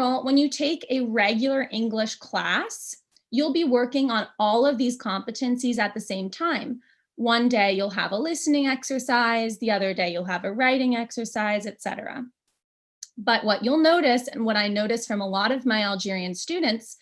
general, when you take a regular English class, you'll be working on all of these competencies at the same time. One day you'll have a listening exercise, the other day you'll have a writing exercise, etc. But what you'll notice, and what I notice from a lot of my Algerian students,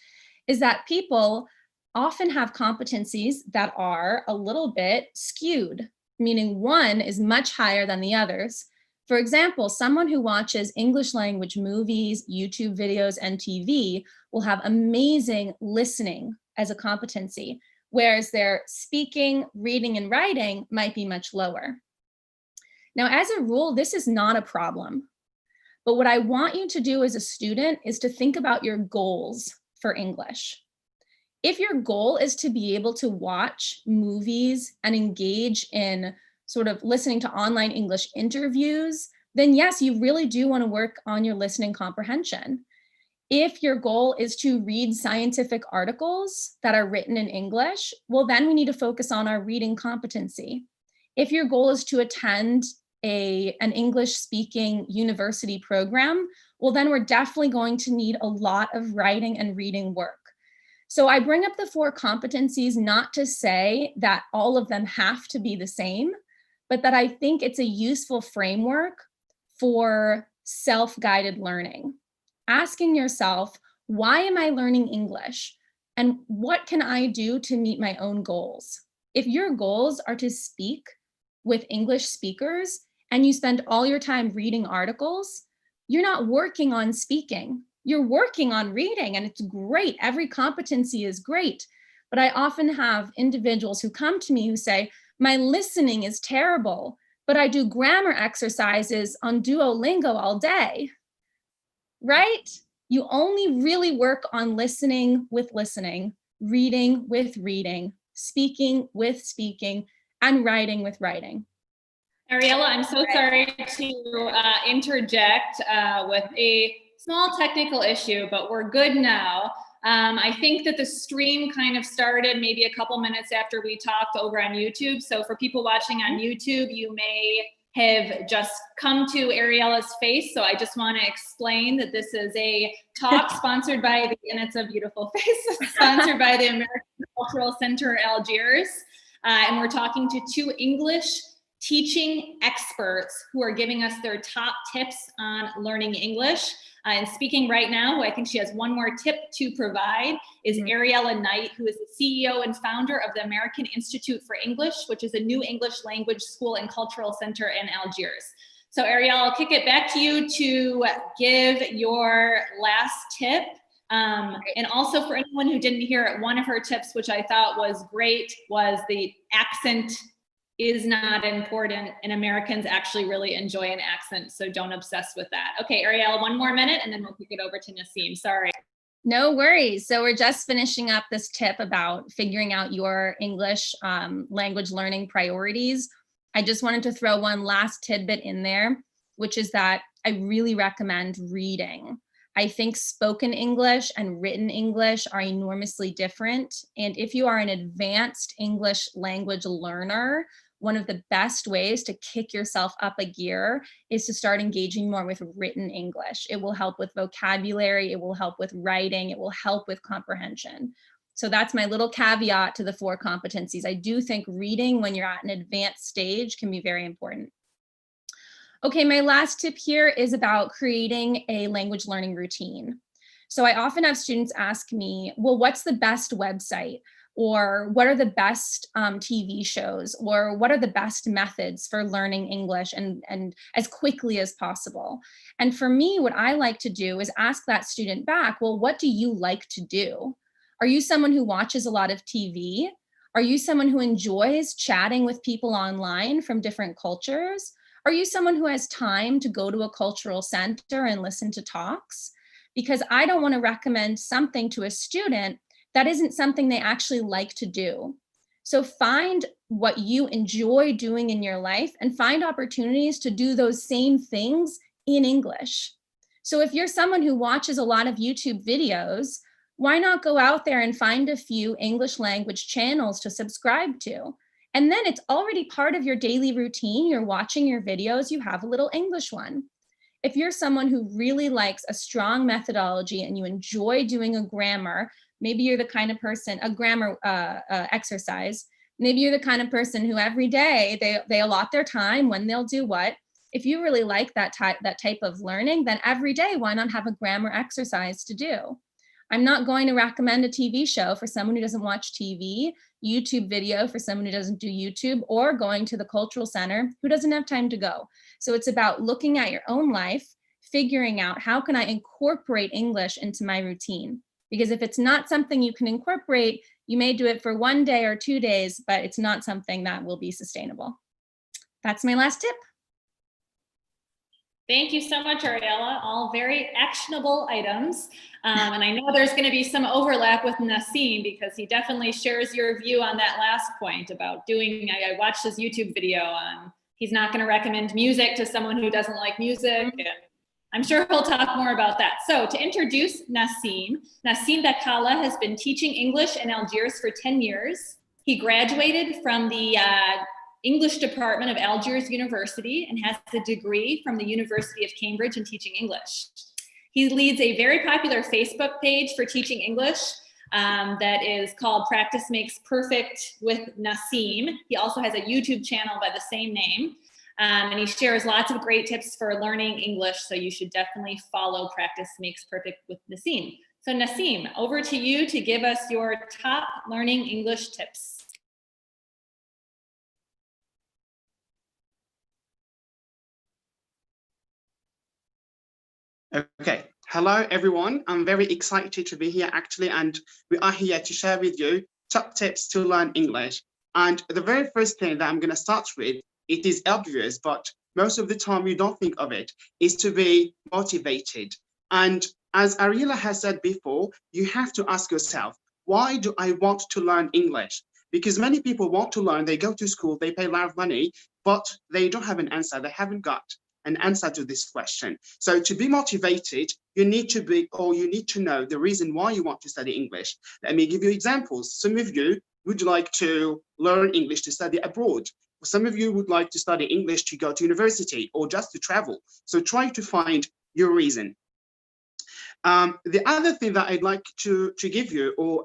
is that people often have competencies that are a little bit skewed, meaning one is much higher than the others. For example, someone who watches English language movies, YouTube videos, and TV will have amazing listening as a competency, whereas their speaking, reading, and writing might be much lower. Now, as a rule, this is not a problem. But what I want you to do as a student is to think about your goals for English. If your goal is to be able to watch movies and engage in sort of listening to online English interviews, then yes, you really do want to work on your listening comprehension. If your goal is to read scientific articles that are written in English, well, then we need to focus on our reading competency. If your goal is to attend an English speaking university program, well, then we're definitely going to need a lot of writing and reading work. So I bring up the 4 competencies not to say that all of them have to be the same, but that I think it's a useful framework for self-guided learning. Asking yourself, why am I learning English? And what can I do to meet my own goals? If your goals are to speak with English speakers and you spend all your time reading articles, you're not working on speaking. You're working on reading, and it's great. Every competency is great. But I often have individuals who come to me who say, my listening is terrible, but I do grammar exercises on Duolingo all day, right? You only really work on listening with listening, reading with reading, speaking with speaking, and writing with writing. Ariella, I'm so sorry to interject with a small technical issue, but we're good now. I think that the stream kind of started maybe a couple minutes after we talked over on YouTube. So for people watching on YouTube, you may have just come to Ariella's face. So I just want to explain that this is a talk sponsored by and it's a beautiful face, sponsored by the American Cultural Center Algiers. And we're talking to 2 English teaching experts who are giving us their top tips on learning English. And speaking right now, who I think she has one more tip to provide, is Ariella Knight, who is the CEO and founder of the American Institute for English, which is a new English language school and cultural center in Algiers. So Ariella, I'll kick it back to you to give your last tip. And also for anyone who didn't hear it, one of her tips, which I thought was great, was the accent is not important, and Americans actually really enjoy an accent, so don't obsess with that. Okay, Ariella, one more minute, and then we'll kick it over to Nassim. Sorry. No worries. So we're just finishing up this tip about figuring out your English language learning priorities. I just wanted to throw one last tidbit in there, which is that I really recommend reading. I think spoken English and written English are enormously different. And if you are an advanced English language learner, one of the best ways to kick yourself up a gear is to start engaging more with written English. It will help with vocabulary, it will help with writing, it will help with comprehension. So that's my little caveat to the 4 competencies. I do think reading when you're at an advanced stage can be very important. Okay, my last tip here is about creating a language learning routine. So I often have students ask me, well, what's the best website? Or what are the best TV shows? Or what are the best methods for learning English and as quickly as possible? And for me, what I like to do is ask that student back, well, what do you like to do? Are you someone who watches a lot of TV? Are you someone who enjoys chatting with people online from different cultures? Are you someone who has time to go to a cultural center and listen to talks? Because I don't want to recommend something to a student that isn't something they actually like to do. So find what you enjoy doing in your life and find opportunities to do those same things in English. So if you're someone who watches a lot of YouTube videos, why not go out there and find a few English language channels to subscribe to? And then it's already part of your daily routine. You're watching your videos, you have a little English one. If you're someone who really likes a strong methodology and you enjoy doing a grammar, maybe you're the kind of person, a grammar exercise, maybe you're the kind of person who every day they allot their time when they'll do what. If you really like that type of learning, then every day, why not have a grammar exercise to do? I'm not going to recommend a TV show for someone who doesn't watch TV, YouTube video for someone who doesn't do YouTube, or going to the cultural center who doesn't have time to go. So it's about looking at your own life, figuring out how can I incorporate English into my routine? Because if it's not something you can incorporate, you may do it for 1 day or 2 days, but it's not something that will be sustainable. That's my last tip. Thank you so much, Ariella. All very actionable items. And I know there's going to be some overlap with Nassim because he definitely shares your view on that last point about doing, I watched his YouTube video on, he's not going to recommend music to someone who doesn't like music. And I'm sure he'll talk more about that. So to introduce Nassim Bekala has been teaching English in Algiers for 10 years. He graduated from the English department of Algiers University and has a degree from the University of Cambridge in teaching English. He leads a very popular Facebook page for teaching English that is called Practice Makes Perfect with Nassim. He also has a YouTube channel by the same name. And he shares lots of great tips for learning English. So you should definitely follow Practice Makes Perfect with Nassim. So Nassim, over to you to give us your top learning English tips. Okay, hello everyone. I'm very excited to be here actually, and we are here to share with you top tips to learn English. And the very first thing that I'm going to start with, it is obvious, but most of the time you don't think of it, is to be motivated. And as Ariella has said before, you have to ask yourself, why do I want to learn English? Because many people want to learn, they go to school, they pay a lot of money, but they don't have an answer, they haven't got an answer to this question. So to be motivated, you need to know the reason why you want to study English. Let me give you examples. Some of you would like to learn English to study abroad. Some of you would like to study English to go to university or just to travel. So try to find your reason. The other thing that I'd like to give you or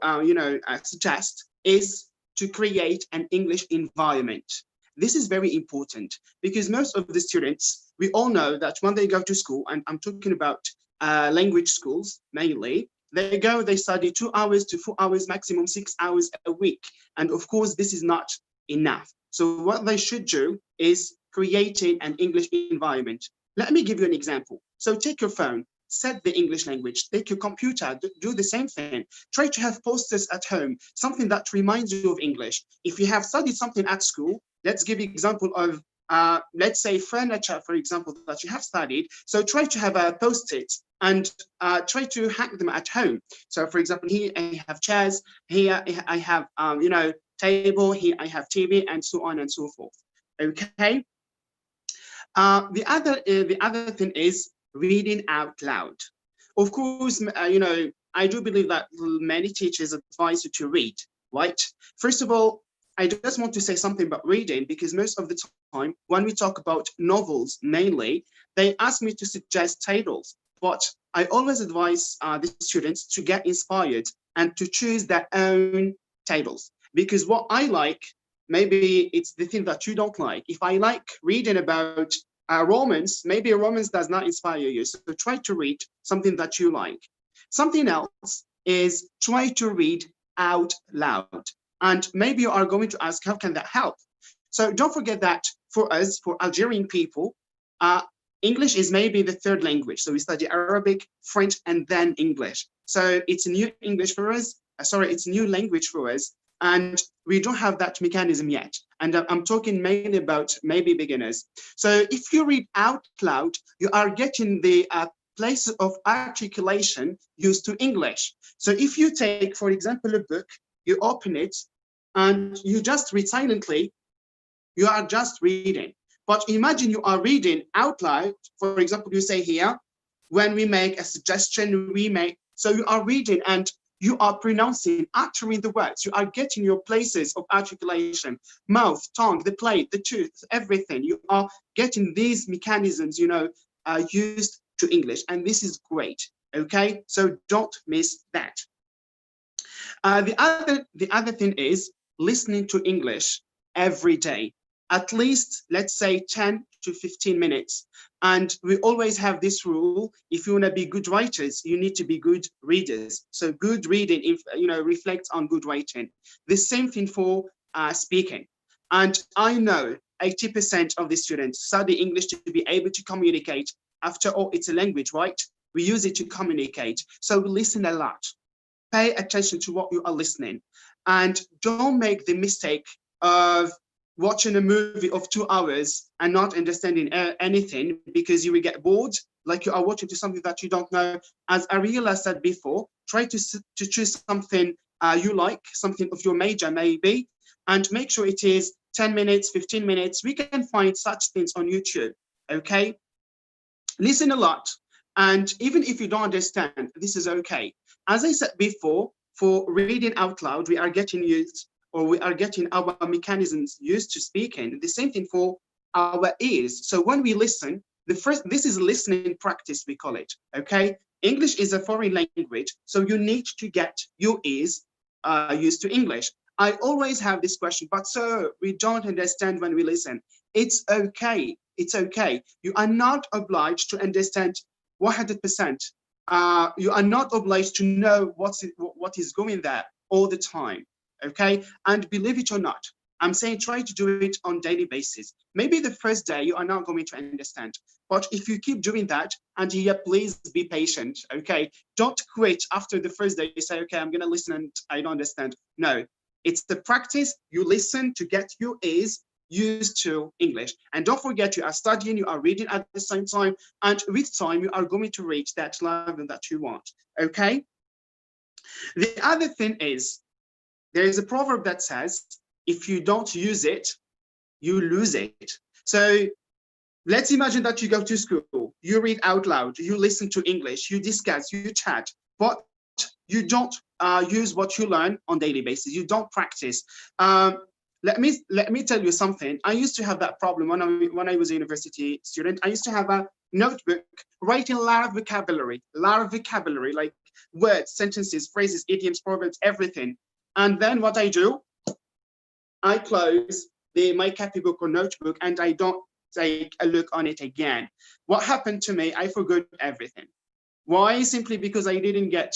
suggest is to create an English environment. This is very important because most of the students, we all know that when they go to school, and I'm talking about language schools mainly, they study 2 hours to 4 hours, maximum 6 hours a week. And of course, this is not enough. So what they should do is creating an English environment. Let me give you an example. So take your phone, set the English language, take your computer, do the same thing. Try to have posters at home, something that reminds you of English. If you have studied something at school, let's give an example of, let's say furniture, for example, that you have studied. So try to have a post-it and try to hang them at home. So for example, here I have chairs, here I have, table, here I have TV, and so on and so forth. Okay. The other thing is reading out loud. Of course, I do believe that many teachers advise you to read, right? First of all, I just want to say something about reading because most of the time when we talk about novels mainly, they ask me to suggest titles, but I always advise the students to get inspired and to choose their own titles. Because what I like, maybe it's the thing that you don't like. If I like reading about romance, maybe romance does not inspire you. So try to read something that you like. Something else is try to read out loud. And maybe you are going to ask, how can that help? So don't forget that for us, for Algerian people, English is maybe the third language. So we study Arabic, French, and then English. So it's a new English for us. It's a new language for us. And we don't have that mechanism yet. And I'm talking mainly about maybe beginners. So if you read out loud, you are getting the place of articulation used to English. So if you take, for example, a book, you open it and you just read silently, you are just reading. But imagine you are reading out loud. For example, you say here, when we make a suggestion, so you are reading and you are pronouncing, uttering the words. You are getting your places of articulation, mouth, tongue, the plate, the tooth, everything. You are getting these mechanisms, used to English, and this is great. Okay, so don't miss that. The other thing is listening to English every day, at least, let's say 10 to 15 minutes. And we always have this rule: if you want to be good writers, you need to be good readers. So good reading, reflects on good writing. The same thing for speaking. And I know 80% of the students study English to be able to communicate. After all, it's a language, right? We use it to communicate. So listen a lot. Pay attention to what you are listening, and don't make the mistake of watching a movie of 2 hours and not understanding anything, because you will get bored, like you are watching to something that you don't know. As Ariella said before, try to choose something you like, something of your major maybe, and make sure it is 10 minutes, 15 minutes. We can find such things on YouTube, okay? Listen a lot. And even if you don't understand, this is okay. As I said before, for reading out loud, we are getting our mechanisms used to speaking. The same thing for our ears. So when we listen, this is listening practice, we call it, okay? English is a foreign language, so you need to get your ears used to English. I always have this question, but sir, we don't understand when we listen. It's okay, it's okay. You are not obliged to understand 100%. You are not obliged to know what is going there all the time, okay? And believe it or not, I'm saying try to do it on daily basis. Maybe the first day you are not going to understand, but if you keep doing that, and here, please be patient, okay? Don't quit after the first day. You say, okay, I'm gonna listen and I don't understand. No, it's the practice. You listen to get your ears used to English. And don't forget, you are studying, you are reading at the same time, and with time, you are going to reach that level that you want, okay? The other thing is, there is a proverb that says, if you don't use it, you lose it. So let's imagine that you go to school, you read out loud, you listen to English, you discuss, you chat, but you don't use what you learn on daily basis. You don't practice. Let me tell you something. I used to have that problem when I was a university student. I used to have a notebook writing a lot of vocabulary, like words, sentences, phrases, idioms, proverbs, everything. And then what I do, I close my copybook or notebook and I don't take a look on it again. What happened to me? I forgot everything. Why? Simply because I didn't get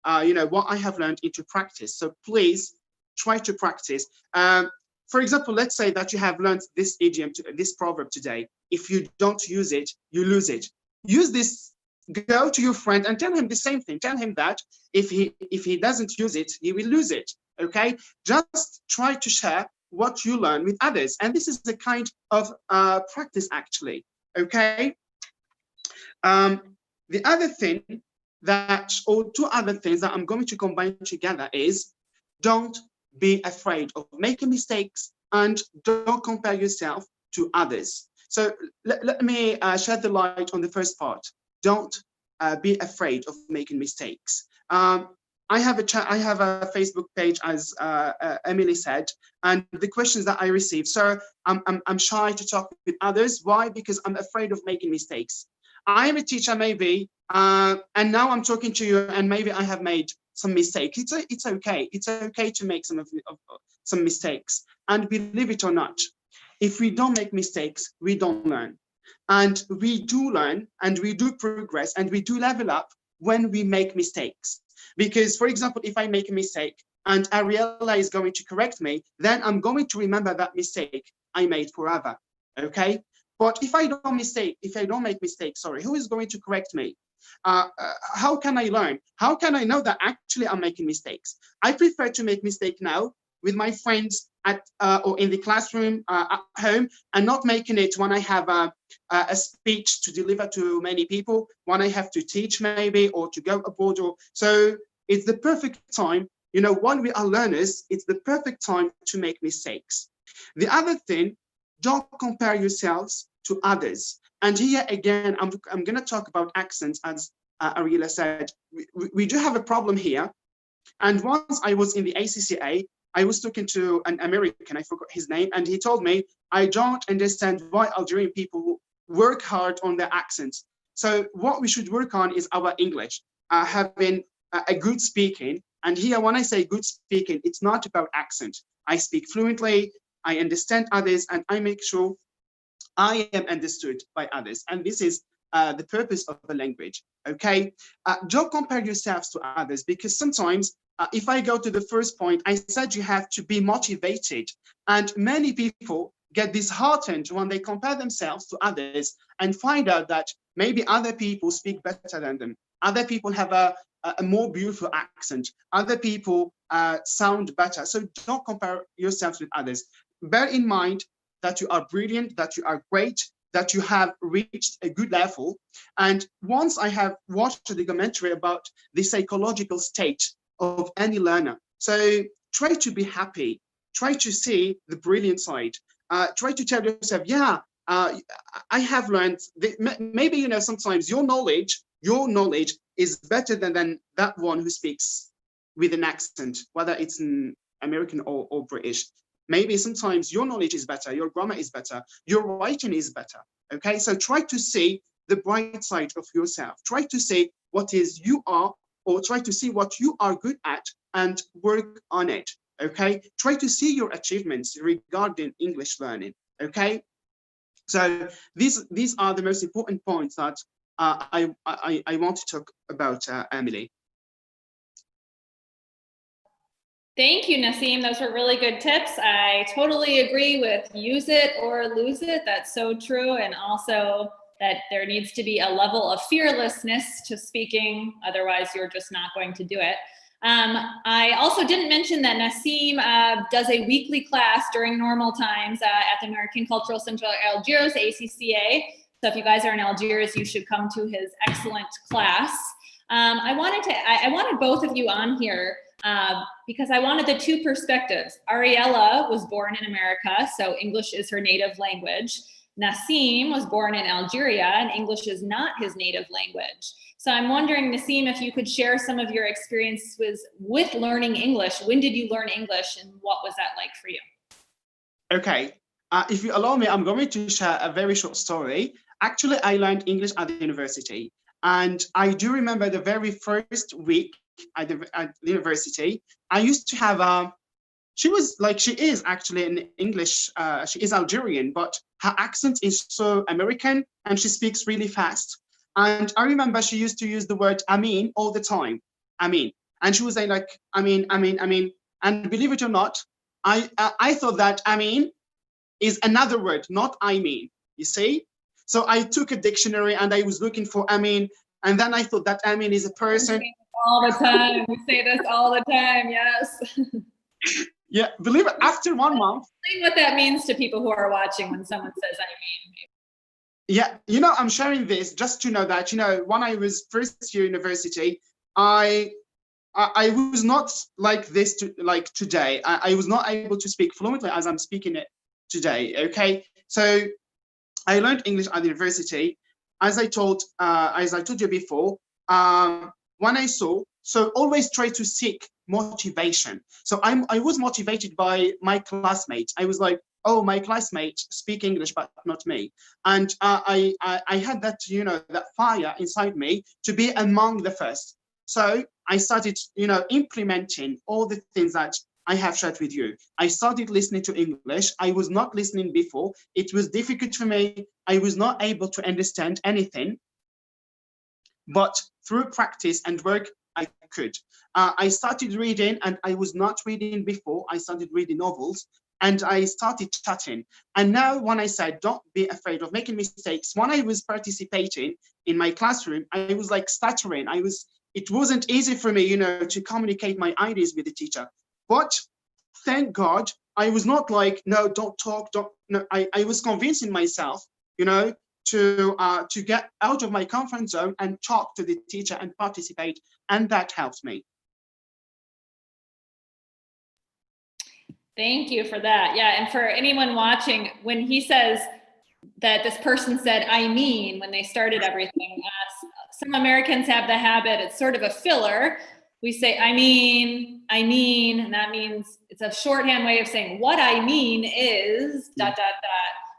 what I have learned into practice. So please try to practice. For example, let's say that you have learned this idiom, this proverb today. If you don't use it, you lose it. Use this. Go to your friend and tell him the same thing. Tell him that if he doesn't use it, he will lose it. Okay? Just try to share what you learn with others, and this is the kind of practice actually. Okay. The other thing or two other things that I'm going to combine together is, don't be afraid of making mistakes and don't compare yourself to others. So let me shed the light on the first part. Don't be afraid of making mistakes. I have a Facebook page, as Emily said, and the questions that I receive, sir, I'm shy to talk with others. Why? Because I'm afraid of making mistakes. I'm a teacher, maybe, and now I'm talking to you, and maybe I have made some mistakes. It's okay. It's okay to make some mistakes. And believe it or not, if we don't make mistakes, we don't learn. And we do learn, and we do progress, and we do level up when we make mistakes. Because, for example, if I make a mistake and Ariella is going to correct me, then I'm going to remember that mistake I made forever. Okay? But if I don't make mistakes, who is going to correct me? How can I learn? How can I know that actually I'm making mistakes? I prefer to make mistakes now with my friends or in the classroom at home, and not making it when I have a speech to deliver to many people, when I have to teach maybe, or to go abroad. So it's the perfect time, when we are learners, it's the perfect time to make mistakes. The other thing, don't compare yourselves to others. And here again, I'm going to talk about accents, as Ariella said. We do have a problem here. And once I was in the ACCA, I was talking to an American, I forgot his name, and he told me, I don't understand why Algerian people work hard on their accents. So what we should work on is our English, having a good speaking. And here, when I say good speaking, it's not about accent. I speak fluently, I understand others, and I make sure I am understood by others. And this is the purpose of the language, okay? Don't compare yourselves to others, because sometimes, if I go to the first point, I said you have to be motivated. And many people get disheartened when they compare themselves to others and find out that maybe other people speak better than them. Other people have a more beautiful accent. Other people sound better. So don't compare yourselves with others. Bear in mind that you are brilliant, that you are great, that you have reached a good level. And once I have watched a documentary about the psychological state of any learner. So try to be happy, try to see the brilliant side, try to tell yourself, yeah, I have learned, maybe, you know, sometimes your knowledge is better than that one who speaks with an accent, whether it's an American or British. Maybe sometimes your knowledge is better, your grammar is better, your writing is better, okay? So try to see the bright side of yourself. Try to see what is you are, or try to see what you are good at and work on it, okay? Try to see your achievements regarding English learning, okay? So these are the most important points that I want to talk about, Emily. Thank you, Nassim. Those were really good tips. I totally agree with use it or lose it. That's so true. And also that there needs to be a level of fearlessness to speaking. Otherwise, you're just not going to do it. I also didn't mention that Nassim does a weekly class during normal times at the American Cultural Center Algiers, ACCA. So if you guys are in Algiers, you should come to his excellent class. I wanted both of you on here because I wanted the two perspectives. Ariella was born in America, so English is her native language. Nassim was born in Algeria, and English is not his native language. So I'm wondering, Nassim, if you could share some of your experiences with learning English. When did you learn English, and what was that like for you? Okay, if you allow me, I'm going to share a very short story. Actually, I learned English at the university, and I do remember the very first week at the university. I used to have she is actually in English, she is Algerian, but her accent is so American and she speaks really fast. And I remember she used to use the word Amin all the time, Amin. And she was saying like, Amin. And believe it or not, I thought that Amin is another word, not I mean, you see? So I took a dictionary and I was looking for Amin. And then I thought that Amin is a person. All the time, we say this all the time, yes. Yeah, believe it, after 1 month. Explain what that means to people who are watching when someone says, I mean. Yeah, you know, I'm sharing this just to know that, you know, when I was first year university, I was not like this like today. I was not able to speak fluently as I'm speaking it today, okay? So I learned English at the university. As I told you before, when I saw, so always try to seek motivation. So I was motivated by my classmates. I was like, oh, my classmates speak English, but not me. And I had that, you know, that fire inside me to be among the first. So I started, you know, implementing all the things that I have shared with you. I started listening to English. I was not listening before. It was difficult for me. I was not able to understand anything. But through practice and work, I could. I started reading, and I was not reading before. I started reading novels, and I started chatting. And now when I said, don't be afraid of making mistakes, when I was participating in my classroom, I was like stuttering. It wasn't easy for me, you know, to communicate my ideas with the teacher. But thank God, I was not like, no, don't talk, no. I was convincing myself, you know, to get out of my comfort zone and talk to the teacher and participate, and that helped me. Thank you for that. Yeah, and for anyone watching, when he says that this person said, I mean, when they started everything, some Americans have the habit, it's sort of a filler. We say, I mean, and that means it's a shorthand way of saying what I mean is ...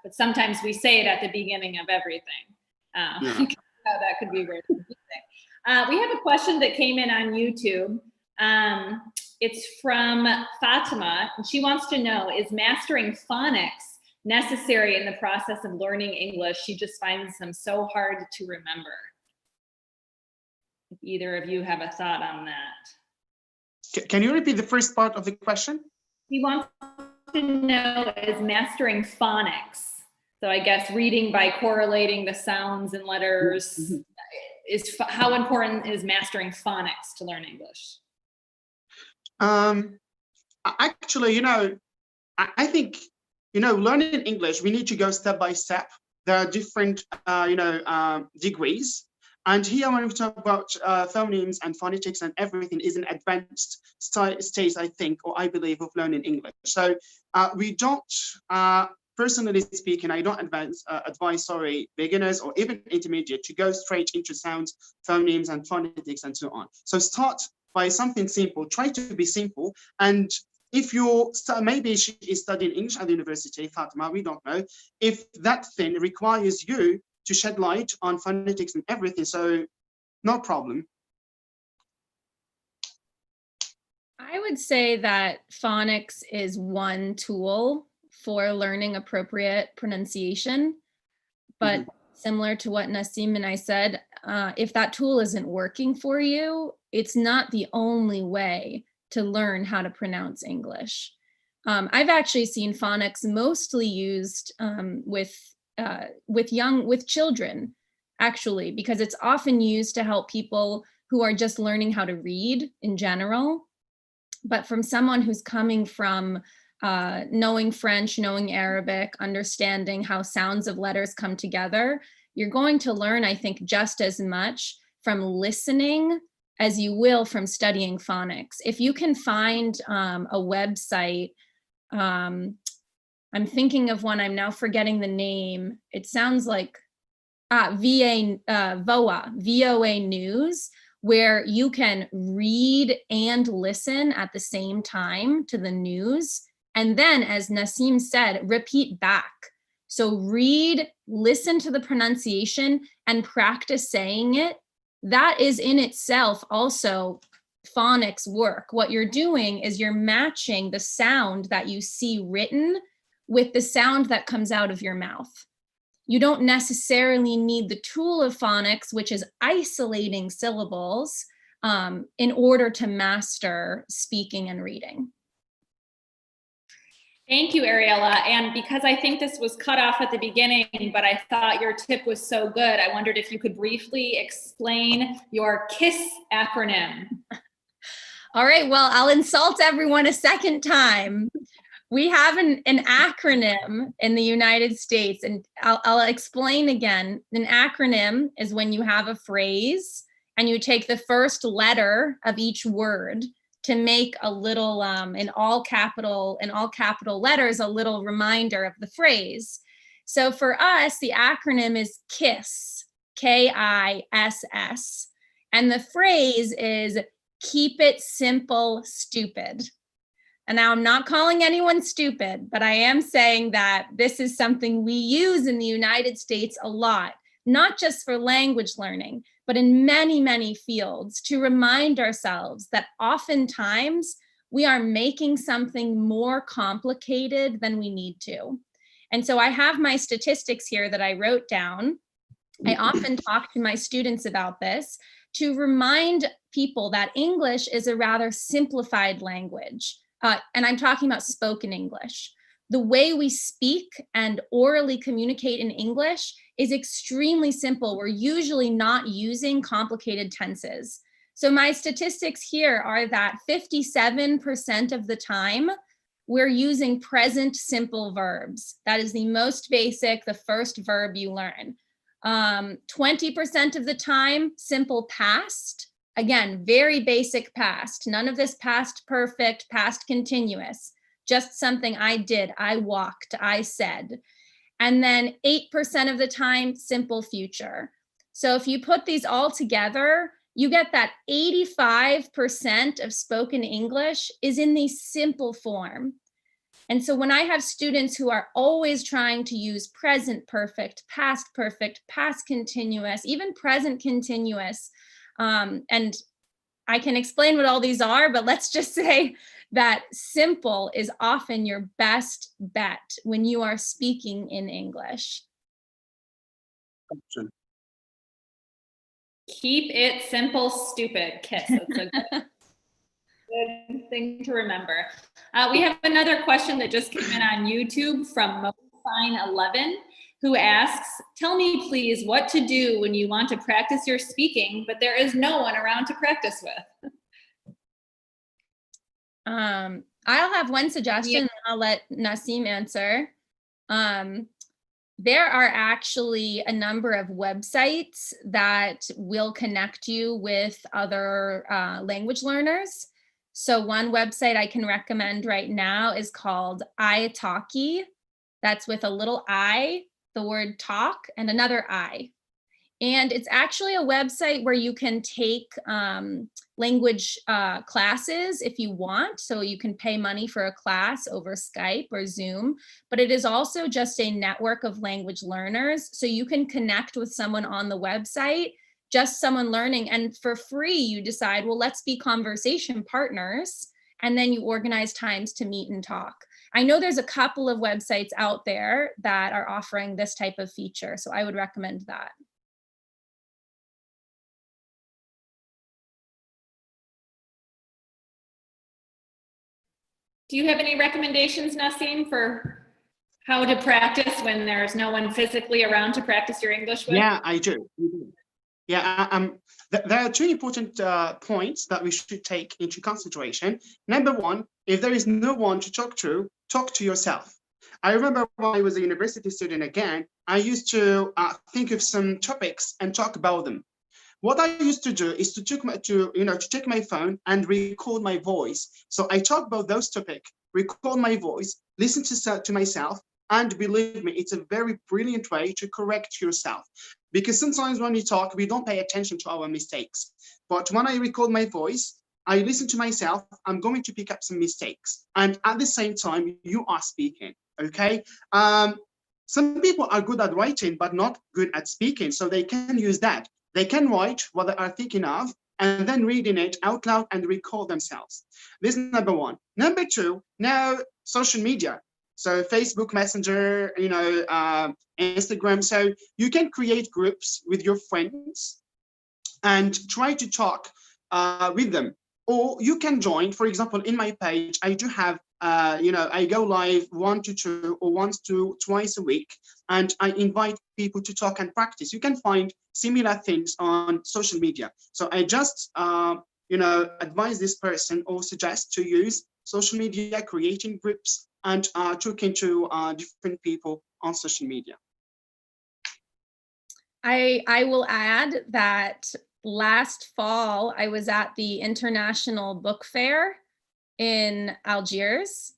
But sometimes we say it at the beginning of everything. how that could be very confusing. We have a question that came in on YouTube. It's from Fatima, and she wants to know, is mastering phonics necessary in the process of learning English? She just finds them so hard to remember. If either of you have a thought on that. Can you repeat the first part of the question? He wants to know, is mastering phonics, so I guess reading by correlating the sounds and letters, how important is mastering phonics to learn English? Actually, I think, learning English, we need to go step by step. There are different, degrees. And here, when we talk about phonemes and phonetics and everything, is an advanced stage, I think, or I believe, of learning English. So we don't, personally speaking, I don't advise, beginners or even intermediate to go straight into sounds, phonemes, and phonetics, and so on. So start by something simple. Try to be simple. And if maybe she is studying English at the university, Fatima, we don't know, if that thing requires you to shed light on phonetics and everything, so no problem. I would say that phonics is one tool for learning appropriate pronunciation, but similar to what Nassim and I said, if that tool isn't working for you, it's not the only way to learn how to pronounce English. I've actually seen phonics mostly used with children, actually, because it's often used to help people who are just learning how to read in general. But from someone who's coming from knowing French, knowing Arabic, understanding how sounds of letters come together, you're going to learn, I think, just as much from listening as you will from studying phonics. If you can find a website, I'm thinking of one, I'm now forgetting the name. It sounds like VOA News, where you can read and listen at the same time to the news. And then, as Nassim said, repeat back. So read, listen to the pronunciation, and practice saying it. That is in itself also phonics work. What you're doing is you're matching the sound that you see written with the sound that comes out of your mouth. You don't necessarily need the tool of phonics, which is isolating syllables, in order to master speaking and reading. Thank you, Ariella. And because I think this was cut off at the beginning, but I thought your tip was so good, I wondered if you could briefly explain your KISS acronym. All right, well, I'll insult everyone a second time. We have an acronym in the United States, and I'll explain again. An acronym is when you have a phrase and you take the first letter of each word to make a little, in all capital letters, a little reminder of the phrase. So for us, the acronym is KISS, K-I-S-S, and the phrase is keep it simple, stupid. And now I'm not calling anyone stupid, but I am saying that this is something we use in the United States a lot, not just for language learning, but in many, many fields, to remind ourselves that oftentimes we are making something more complicated than we need to. And so I have my statistics here that I wrote down. I often talk to my students about this to remind people that English is a rather simplified language. And I'm talking about spoken English. The way we speak and orally communicate in English is extremely simple. We're usually not using complicated tenses. So my statistics here are that 57% of the time, we're using present simple verbs. That is the most basic, the first verb you learn. 20% of the time, simple past. Again, very basic past. None of this past perfect, past continuous. Just something I did, I walked, I said. And then 8% of the time, simple future. So if you put these all together, you get that 85% of spoken English is in the simple form. And so when I have students who are always trying to use present perfect, past continuous, even present continuous, and I can explain what all these are, but let's just say that simple is often your best bet when you are speaking in English. Keep it simple, stupid. Kiss. That's a good thing to remember. We have another question that just came in on YouTube from Sign11, who asks, tell me please what to do when you want to practice your speaking, but there is no one around to practice with. I'll have one suggestion, and I'll let Nassim answer. There are actually a number of websites that will connect you with other language learners. So one website I can recommend right now is called italki. That's with a little I, the word talk, and another I. And it's actually a website where you can take language classes if you want. So you can pay money for a class over Skype or Zoom, but it is also just a network of language learners. So you can connect with someone on the website, just someone learning, and for free, you decide, well, let's be conversation partners. And then you organize times to meet and talk. I know there's a couple of websites out there that are offering this type of feature. So I would recommend that. Do you have any recommendations, Nassim, for how to practice when there's no one physically around to practice your English with? Yeah, I do. Yeah, there are two important points that we should take into consideration. Number one, if there is no one to talk to yourself. I remember when I was a university student again, I used to think of some topics and talk about them. What I used to do is to take my phone and record my voice. So I talk about those topics, record my voice, listen to myself, and believe me, it's a very brilliant way to correct yourself. Because sometimes when we talk, we don't pay attention to our mistakes. But when I record my voice, I listen to myself, I'm going to pick up some mistakes. And at the same time, you are speaking, okay? Some people are good at writing, but not good at speaking. So they can use that. They can write what they are thinking of and then reading it out loud and record themselves. This is number one. Number two, now social media. So Facebook Messenger, Instagram. So you can create groups with your friends and try to talk with them. Or you can join, for example, in my page, I do have, I go live 1 to 2 or once to twice a week, and I invite people to talk and practice. You can find similar things on social media. So I just, advise this person or suggest to use social media, creating groups and talking to different people on social media. I will add that last fall, I was at the International Book Fair in Algiers,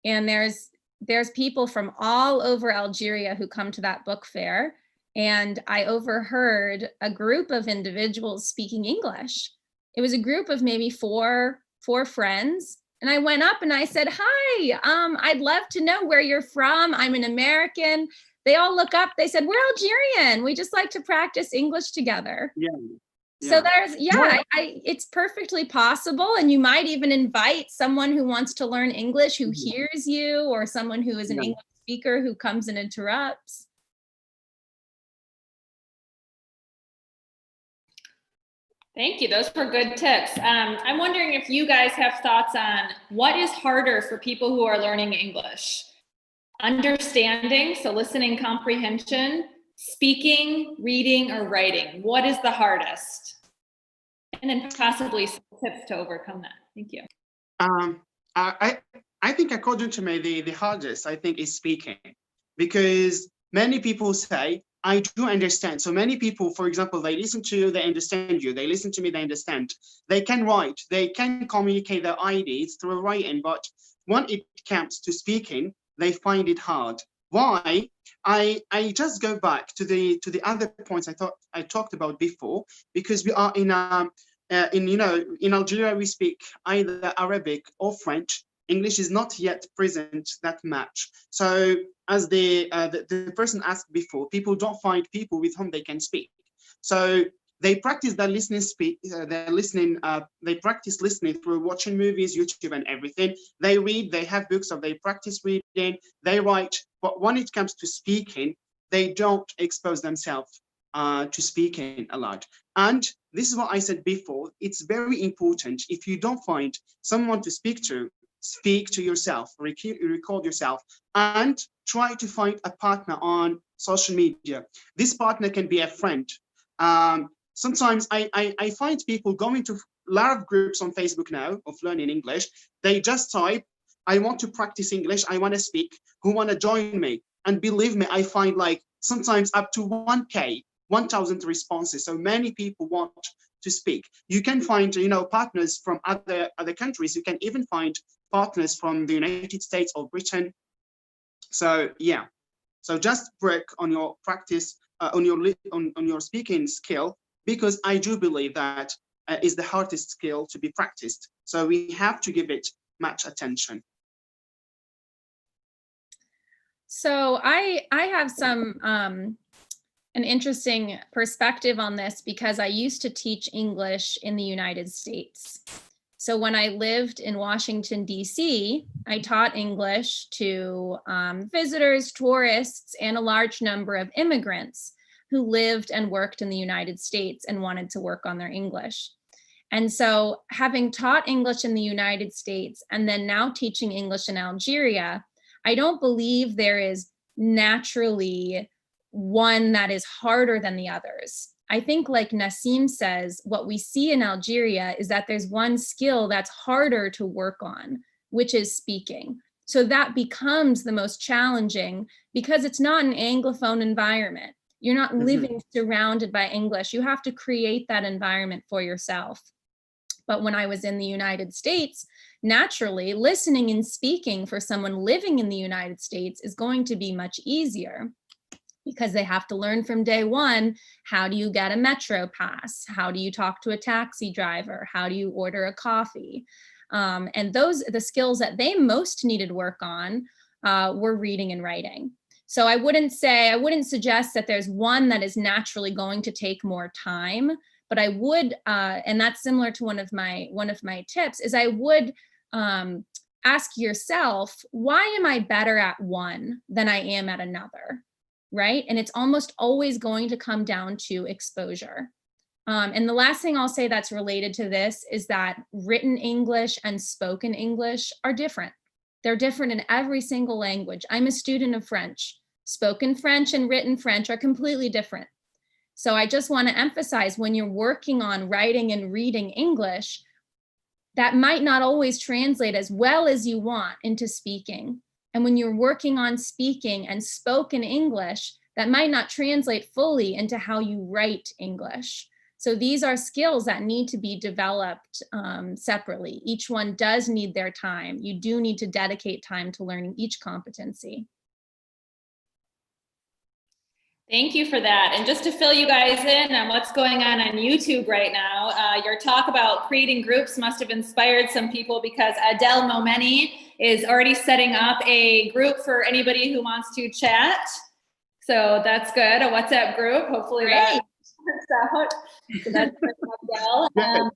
and there's people from all over Algeria who come to that book fair. And I overheard a group of individuals speaking English. It was a group of maybe four friends. And I went up and I said, hi, I'd love to know where you're from. I'm an American. They all look up, they said, we're Algerian. We just like to practice English together. Yeah. So it's perfectly possible. And you might even invite someone who wants to learn English, who hears you, or someone who is an English speaker who comes and interrupts. Thank you. Those were good tips. I'm wondering if you guys have thoughts on what is harder for people who are learning English. Understanding, so listening comprehension, speaking, reading, or writing. What is the hardest? And then possibly some tips to overcome that. Thank you. I think according to me, the hardest, I think, is speaking. Because many people say, I do understand. So many people, for example, they listen to you, they understand you. They listen to me, they understand. They can write, they can communicate their ideas through writing. But when it comes to speaking, they find it hard. Why? I just go back to the other points I talked about before, because we are in Algeria, we speak either Arabic or French, English is not yet present that much. So as the person asked before, people don't find people with whom they can speak. So they practice their listening they practice listening through watching movies, YouTube and everything. They read, they have books, so they practice reading, they write, but when it comes to speaking, they don't expose themselves to speaking a lot. And this is what I said before, it's very important, if you don't find someone to speak to yourself, record yourself, and try to find a partner on social media. This partner can be a friend. Sometimes I find people going to a lot of groups on Facebook now of learning English. They just type, I want to practice English, I want to speak, who want to join me? And believe me, I find like sometimes up to 1,000 responses. So many people want to speak. You can find, partners from other countries. You can even find partners from the United States or Britain. So yeah, so just work on your practice, on your speaking skill, because I do believe that is the hardest skill to be practiced. So we have to give it much attention. So I have some an interesting perspective on this because I used to teach English in the United States. So when I lived in Washington, D.C., I taught English to visitors, tourists, and a large number of immigrants who lived and worked in the United States and wanted to work on their English. And so having taught English in the United States and then now teaching English in Algeria, I don't believe there is naturally one that is harder than the others. I think, like Nassim says, what we see in Algeria is that there's one skill that's harder to work on, which is speaking. So that becomes the most challenging because it's not an Anglophone environment. You're not living surrounded by English. You have to create that environment for yourself. But when I was in the United States, naturally, listening and speaking for someone living in the United States is going to be much easier because they have to learn from day one, how do you get a metro pass? How do you talk to a taxi driver? How do you order a coffee? And the skills that they most needed work on were reading and writing. So I wouldn't suggest that there's one that is naturally going to take more time, but I would, and that's similar to one of my tips, is I would ask yourself, why am I better at one than I am at another, right? And it's almost always going to come down to exposure. And the last thing I'll say that's related to this is that written English and spoken English are different. They're different in every single language. I'm a student of French. Spoken French and written French are completely different. So I just want to emphasize, when you're working on writing and reading English, that might not always translate as well as you want into speaking. And when you're working on speaking and spoken English, that might not translate fully into how you write English. So these are skills that need to be developed separately. Each one does need their time. You do need to dedicate time to learning each competency. Thank you for that. And just to fill you guys in on what's going on YouTube right now, your talk about creating groups must have inspired some people, because Adele Momeni is already setting up a group for anybody who wants to chat. So that's good, a WhatsApp group. Hopefully that works out. So that's Adele.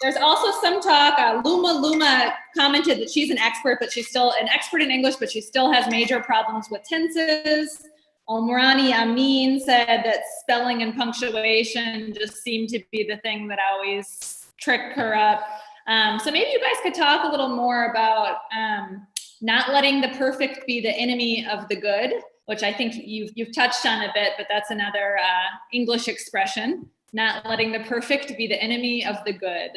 There's also some talk, Luma commented that she's an expert, but she's still an expert in English, but she still has major problems with tenses. Almurani Amin said that spelling and punctuation just seem to be the thing that always trick her up. So maybe you guys could talk a little more about not letting the perfect be the enemy of the good, which I think you've touched on a bit, but that's another English expression, not letting the perfect be the enemy of the good.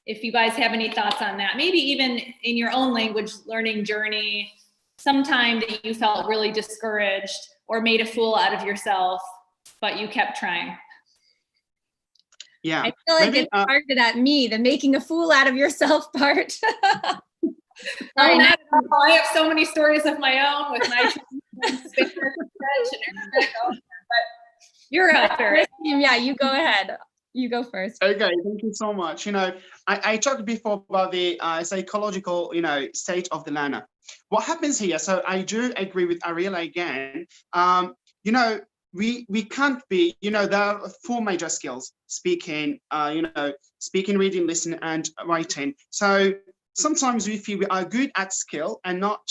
If you guys have any thoughts on that, maybe even in your own language learning journey, sometime that you felt really discouraged or made a fool out of yourself, but you kept trying. Yeah. I feel like it's targeted at me, the making a fool out of yourself part. Oh, not at all. I have so many stories of my own with my but you're out there. Yeah, you go ahead. You go first. Okay, thank you so much. I talked before about the psychological, state of the learner. What happens here? So I do agree with Ariella again. You know, we can't be, there are four major skills: speaking, speaking, reading, listening, and writing. So sometimes we feel we are good at skill and not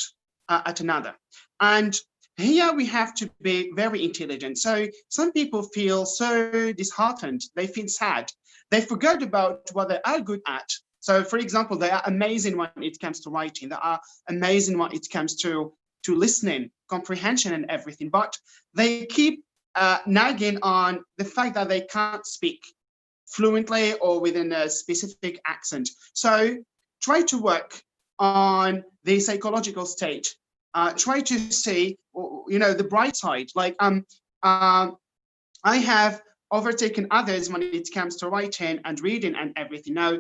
at another. And here we have to be very intelligent. So some people feel so disheartened, they feel sad. They forget about what they are good at. So for example, they are amazing when it comes to writing. They are amazing when it comes to listening, comprehension and everything. But they keep nagging on the fact that they can't speak fluently or within a specific accent. So try to work on the psychological state. Try to see, the bright side. Like I have overtaken others when it comes to writing and reading and everything. Now,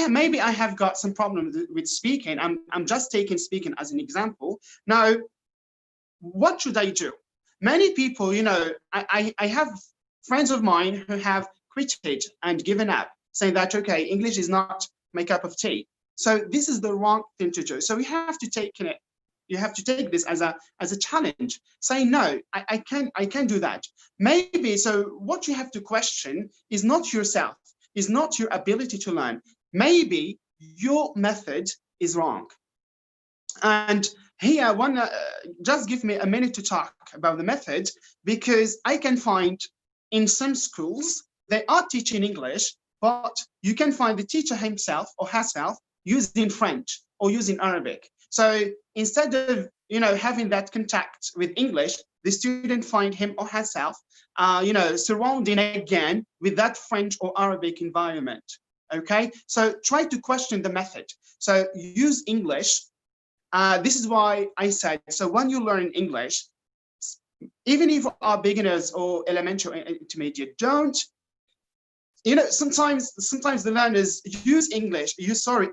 maybe I have got some problems with speaking. I'm just taking speaking as an example. Now, what should I do? Many people, I have friends of mine who have quitted and given up, saying that, okay, English is not my cup of tea. So this is the wrong thing to do. So we have to take it. You have to take this as a challenge. Say, no, I can't do that. Maybe, so what you have to question is not yourself, is not your ability to learn. Maybe your method is wrong. And here, I want to just give me a minute to talk about the method, because I can find in some schools, they are teaching English, but you can find the teacher himself or herself using French or using Arabic. So instead of, having that contact with English, the student find him or herself, surrounding again with that French or Arabic environment. Okay, so try to question the method. So use English. This is why I said, so when you learn English, even if you are beginners or elementary or intermediate, don't, sometimes the learners use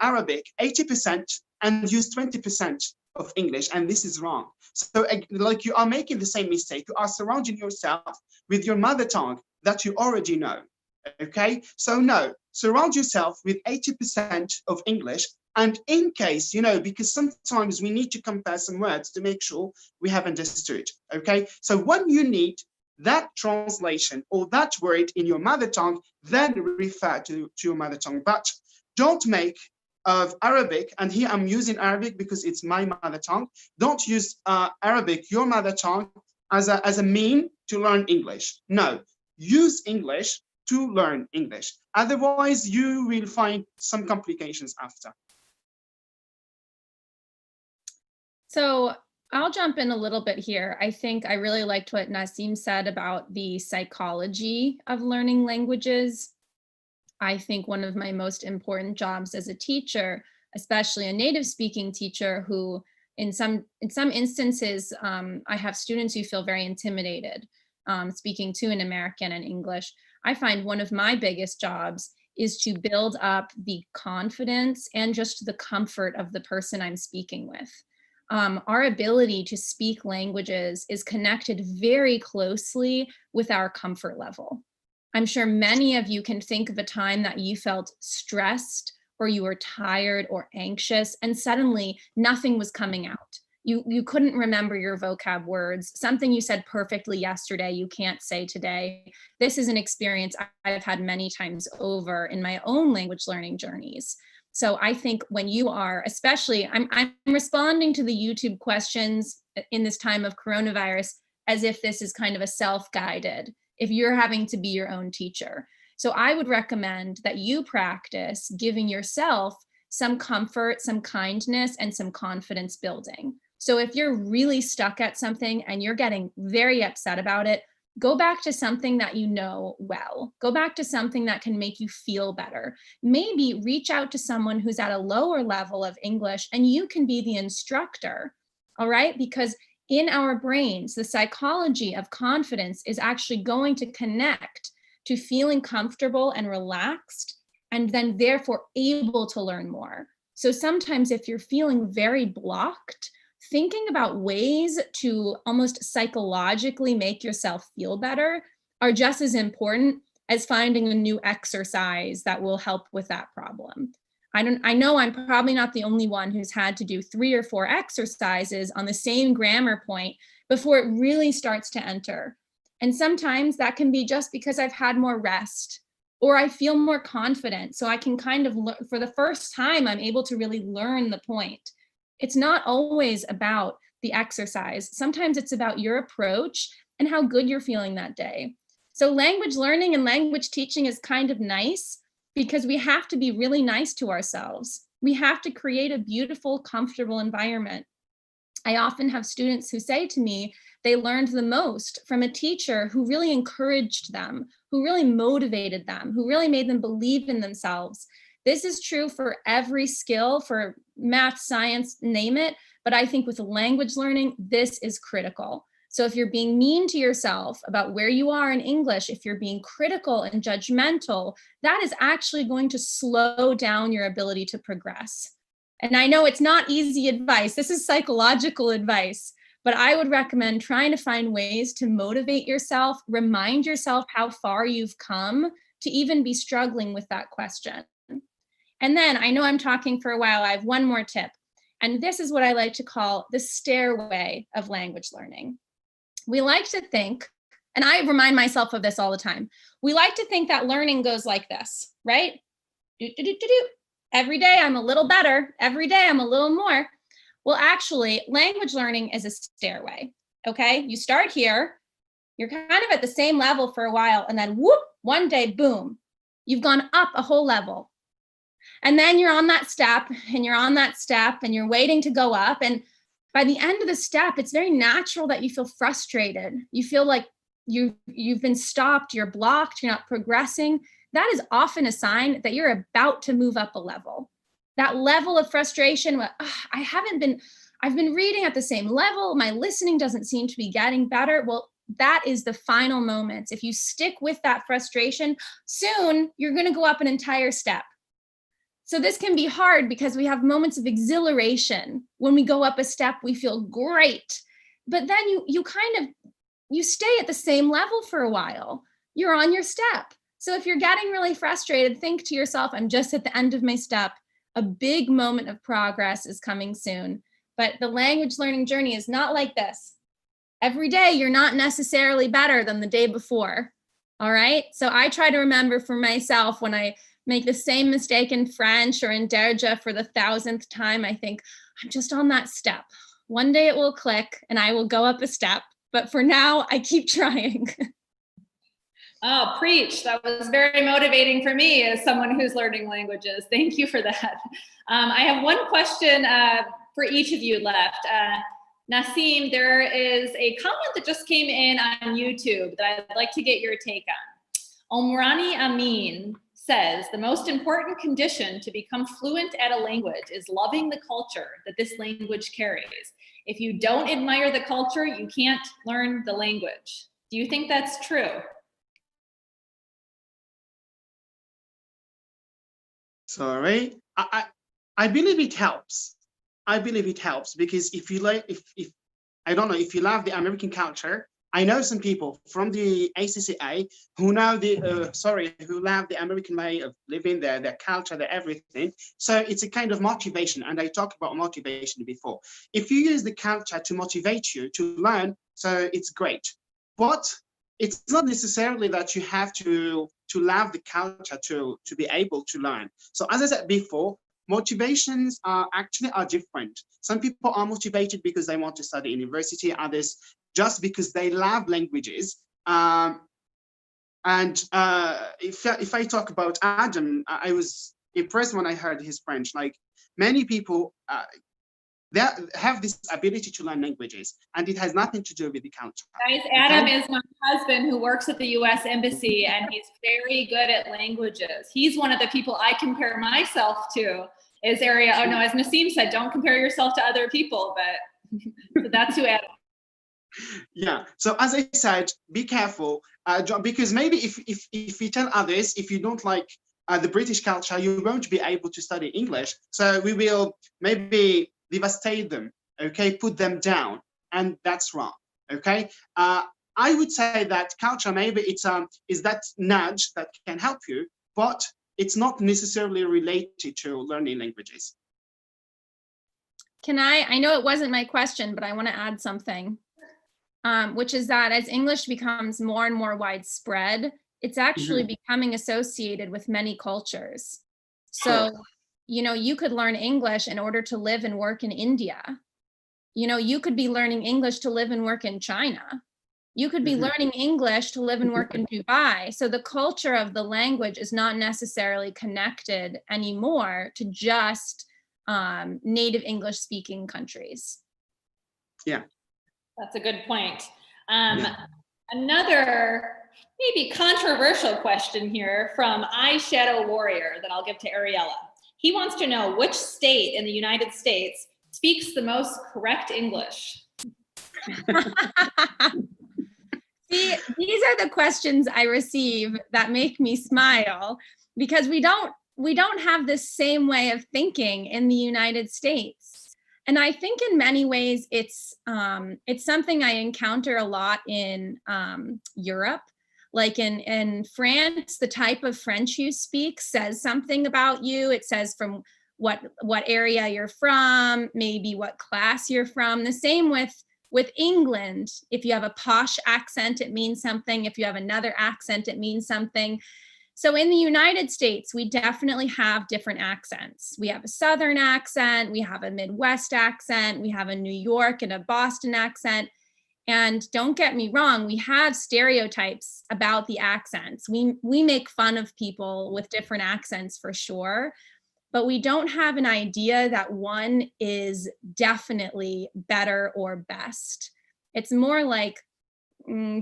Arabic 80% and use 20% of English, and this is wrong. So like, you are making the same mistake. You are surrounding yourself with your mother tongue that you already know. Okay, so no, surround yourself with 80% of English. And in case, because sometimes we need to compare some words to make sure we have understood. Okay, so when you need that translation or that word in your mother tongue, then refer to your mother tongue. But don't make of Arabic, and here I'm using Arabic because it's my mother tongue. Don't use Arabic, your mother tongue, as a mean to learn English. No, use English to learn English. Otherwise, you will find some complications after. So I'll jump in a little bit here. I think I really liked what Nassim said about the psychology of learning languages. I think one of my most important jobs as a teacher, especially a native speaking teacher who in some instances, I have students who feel very intimidated speaking to an American in English. I find one of my biggest jobs is to build up the confidence and just the comfort of the person I'm speaking with. Our ability to speak languages is connected very closely with our comfort level. I'm sure many of you can think of a time that you felt stressed or you were tired or anxious and suddenly nothing was coming out. You couldn't remember your vocab words. Something you said perfectly yesterday, you can't say today. This is an experience I've had many times over in my own language learning journeys. So I think when you are, especially, I'm responding to the YouTube questions in this time of coronavirus as if this is kind of a self-guided, if you're having to be your own teacher. So I would recommend that you practice giving yourself some comfort, some kindness, and some confidence building. So if you're really stuck at something and you're getting very upset about it, go back to something that you know well. Go back to something that can make you feel better. Maybe reach out to someone who's at a lower level of English and you can be the instructor, all right? Because in our brains, the psychology of confidence is actually going to connect to feeling comfortable and relaxed, and then therefore able to learn more. So sometimes if you're feeling very blocked, thinking about ways to almost psychologically make yourself feel better are just as important as finding a new exercise that will help with that problem. I know I'm probably not the only one who's had to do 3 or 4 exercises on the same grammar point before it really starts to enter. And sometimes that can be just because I've had more rest, or I feel more confident. So I can kind of, for the first time, I'm able to really learn the point. It's not always about the exercise. Sometimes it's about your approach and how good you're feeling that day. So language learning and language teaching is kind of nice because we have to be really nice to ourselves. We have to create a beautiful, comfortable environment. I often have students who say to me they learned the most from a teacher who really encouraged them, who really motivated them, who really made them believe in themselves. This is true for every skill, for math, science, name it. But I think with language learning, this is critical. So if you're being mean to yourself about where you are in English, if you're being critical and judgmental, that is actually going to slow down your ability to progress. And I know it's not easy advice. This is psychological advice, but I would recommend trying to find ways to motivate yourself, remind yourself how far you've come to even be struggling with that question. And then I know I'm talking for a while. I have one more tip. And this is what I like to call the stairway of language learning. We like to think, and I remind myself of this all the time, we like to think that learning goes like this, right? Every day I'm a little better. Every day I'm a little more. Well, actually, language learning is a stairway, okay? You start here, you're kind of at the same level for a while, and then whoop, one day, boom, you've gone up a whole level. And then you're on that step, and you're on that step, and you're waiting to go up. And by the end of the step, it's very natural that you feel frustrated. You feel like you've been stopped, you're blocked, you're not progressing. That is often a sign that you're about to move up a level. That level of frustration, I've been reading at the same level, my listening doesn't seem to be getting better. Well, that is the final moments. If you stick with that frustration, soon you're going to go up an entire step. So this can be hard because we have moments of exhilaration. When we go up a step, we feel great. But then you stay at the same level for a while. You're on your step. So if you're getting really frustrated, think to yourself, I'm just at the end of my step. A big moment of progress is coming soon. But the language learning journey is not like this. Every day, you're not necessarily better than the day before. All right? So I try to remember for myself when I make the same mistake in French or in Derja for the 1000th time, I think, I'm just on that step. One day it will click and I will go up a step. But for now, I keep trying. Oh, preach. That was very motivating for me as someone who's learning languages. Thank you for that. I have one question for each of you left. Nassim, there is a comment that just came in on YouTube that I'd like to get your take on. Omrani Amin says, the most important condition to become fluent at a language is loving the culture that this language carries. If you don't admire the culture, you can't learn the language. Do you think that's true? Sorry, I believe it helps. I believe it helps because if you like, if I don't know, if you love the American culture, I know some people from the ACCA who know who love the American way of living, their culture, their everything. So it's a kind of motivation, and I talked about motivation before. If you use the culture to motivate you to learn, so it's great. But it's not necessarily that you have to love the culture to be able to learn. So as I said before, motivations are different. Some people are motivated because they want to study university, others just because they love languages. If I talk about Adam, I was impressed when I heard his French. Like many people, they have this ability to learn languages, and it has nothing to do with the culture. Guys, Adam is my husband who works at the US Embassy, and he's very good at languages. He's one of the people I compare myself to. As Nassim said, don't compare yourself to other people, but so that's who Adam. Yeah, so as I said, be careful, because maybe if you tell others, if you don't like the British culture, you won't be able to study English. So we will maybe devastate them, okay, put them down, and that's wrong, okay? I would say that culture, maybe it's is that nudge that can help you, but it's not necessarily related to learning languages. I know it wasn't my question, but I want to add something, which is that as English becomes more and more widespread, it's actually becoming associated with many cultures. So, you know, you could learn English in order to live and work in India. You know, you could be learning English to live and work in China. You could be learning English to live and work in Dubai. So the culture of the language is not necessarily connected anymore to just native English speaking countries. Yeah. That's a good point. Another maybe controversial question here from Eyeshadow Warrior that I'll give to Ariella. He wants to know which state in the United States speaks the most correct English. See, these are the questions I receive that make me smile, because we don't have this same way of thinking in the United States. And I think in many ways it's something I encounter a lot in Europe. Like in France, the type of French you speak says something about you. It says from what area you're from, maybe what class you're from. The same with England. If you have a posh accent, it means something. If you have another accent, it means something. So in the United States, we definitely have different accents. We have a Southern accent, we have a Midwest accent, we have a New York and a Boston accent. And don't get me wrong, we have stereotypes about the accents. We make fun of people with different accents for sure, but we don't have an idea that one is definitely better or best. It's more like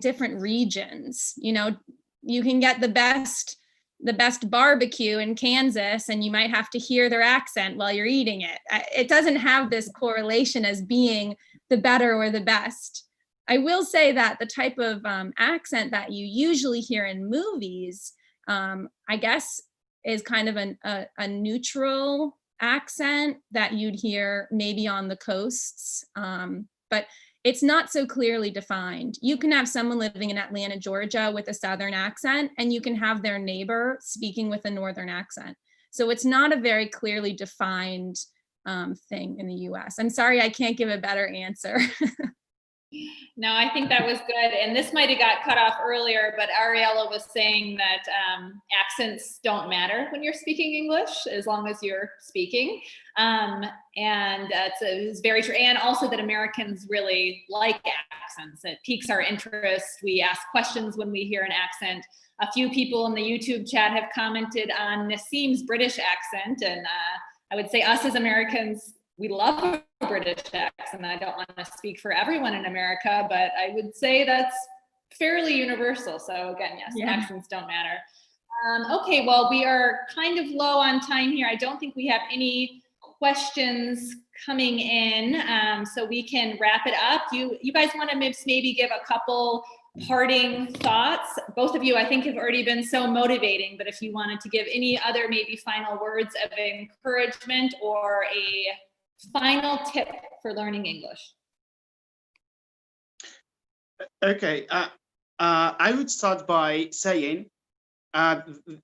different regions. You know, you can get the best barbecue in Kansas and you might have to hear their accent while you're eating it. It doesn't have this correlation as being the better or the best. I will say that the type of accent that you usually hear in movies, I guess, is kind of a neutral accent that you'd hear maybe on the coasts, but it's not so clearly defined. You can have someone living in Atlanta, Georgia with a Southern accent, and you can have their neighbor speaking with a Northern accent. So it's not a very clearly defined thing in the US. I'm sorry, I can't give a better answer. No, I think that was good. And this might have got cut off earlier, but Ariella was saying that accents don't matter when you're speaking English, as long as you're speaking. And it's very true. And also that Americans really like accents. It piques our interest. We ask questions when we hear an accent. A few people in the YouTube chat have commented on Nassim's British accent. And I would say us as Americans, we love a British accent. I don't want to speak for everyone in America, but I would say that's fairly universal. So again, yes, accents don't matter. Okay, well, we are kind of low on time here. I don't think we have any questions coming in, so we can wrap it up. You guys want to maybe give a couple parting thoughts? Both of you, I think, have already been so motivating, but if you wanted to give any other maybe final words of encouragement or a final tip for learning English. Okay, I would start by saying,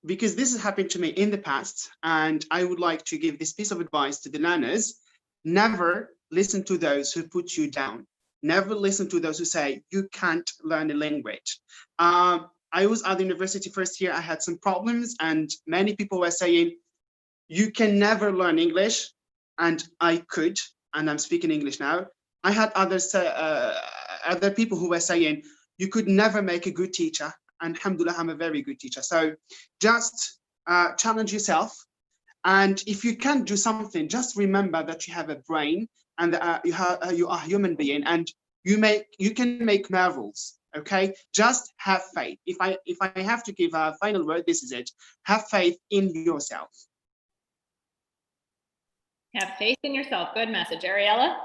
because this has happened to me in the past, and I would like to give this piece of advice to the learners: never listen to those who put you down. Never listen to those who say you can't learn a language. I was at the university first year, I had some problems, and many people were saying, you can never learn English. And I could, and I'm speaking English now. I had other people who were saying, you could never make a good teacher. And alhamdulillah, I'm a very good teacher. So just challenge yourself. And if you can't do something, just remember that you have a brain and you are a human being, and you can make marvels. Okay, just have faith. If I have to give a final word, this is it: have faith in yourself. Have faith in yourself. Good message. Ariella?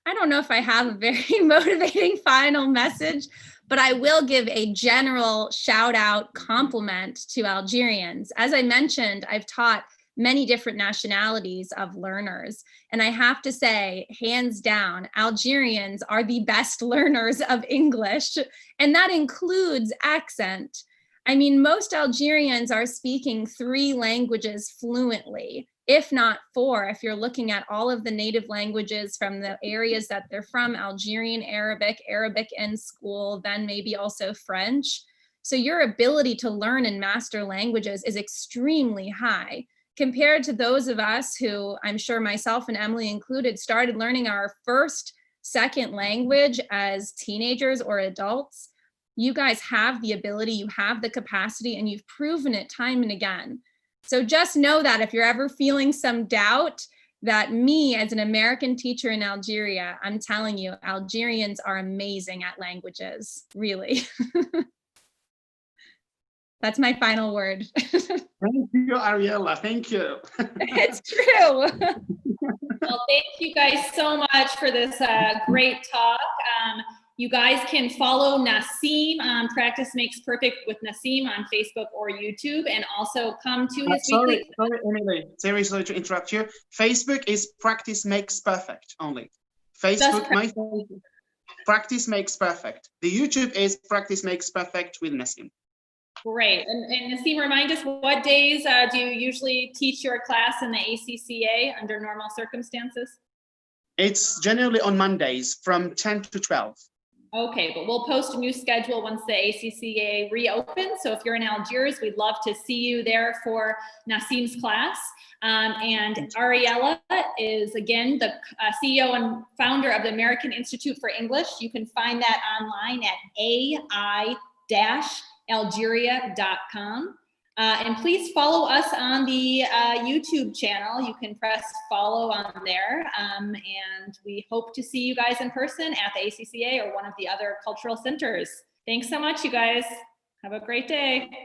I don't know if I have a very motivating final message, but I will give a general shout out compliment to Algerians. As I mentioned, I've taught many different nationalities of learners. And I have to say, hands down, Algerians are the best learners of English, and that includes accent. I mean, most Algerians are speaking 3 languages fluently, if not 4, if you're looking at all of the native languages from the areas that they're from, Algerian Arabic, Arabic in school, then maybe also French. So your ability to learn and master languages is extremely high compared to those of us who, I'm sure myself and Emily included, started learning our first, second language as teenagers or adults. You guys have the ability, you have the capacity, and you've proven it time and again. So just know that if you're ever feeling some doubt, that me as an American teacher in Algeria, I'm telling you, Algerians are amazing at languages, really. That's my final word. Thank you, Ariella. Thank you. It's true. Well, thank you guys so much for this great talk. You guys can follow Nassim on Practice Makes Perfect with Nassim on Facebook or YouTube, and also come to his weekly. Sorry, Emily. Sorry to interrupt you. Facebook is Practice Makes Perfect only. Facebook, my Facebook, Practice Makes Perfect. The YouTube is Practice Makes Perfect with Nassim. Great. And Nassim, remind us, what days do you usually teach your class in the ACCA under normal circumstances? It's generally on Mondays from 10 to 12. Okay, but we'll post a new schedule once the ACCA reopens. So if you're in Algiers, we'd love to see you there for Nassim's class. And Ariella is, again, the CEO and founder of the American Institute for English. You can find that online at ai-algeria.com. And please follow us on the YouTube channel. You can press follow on there. And we hope to see you guys in person at the ACCA or one of the other cultural centers. Thanks so much, you guys. Have a great day.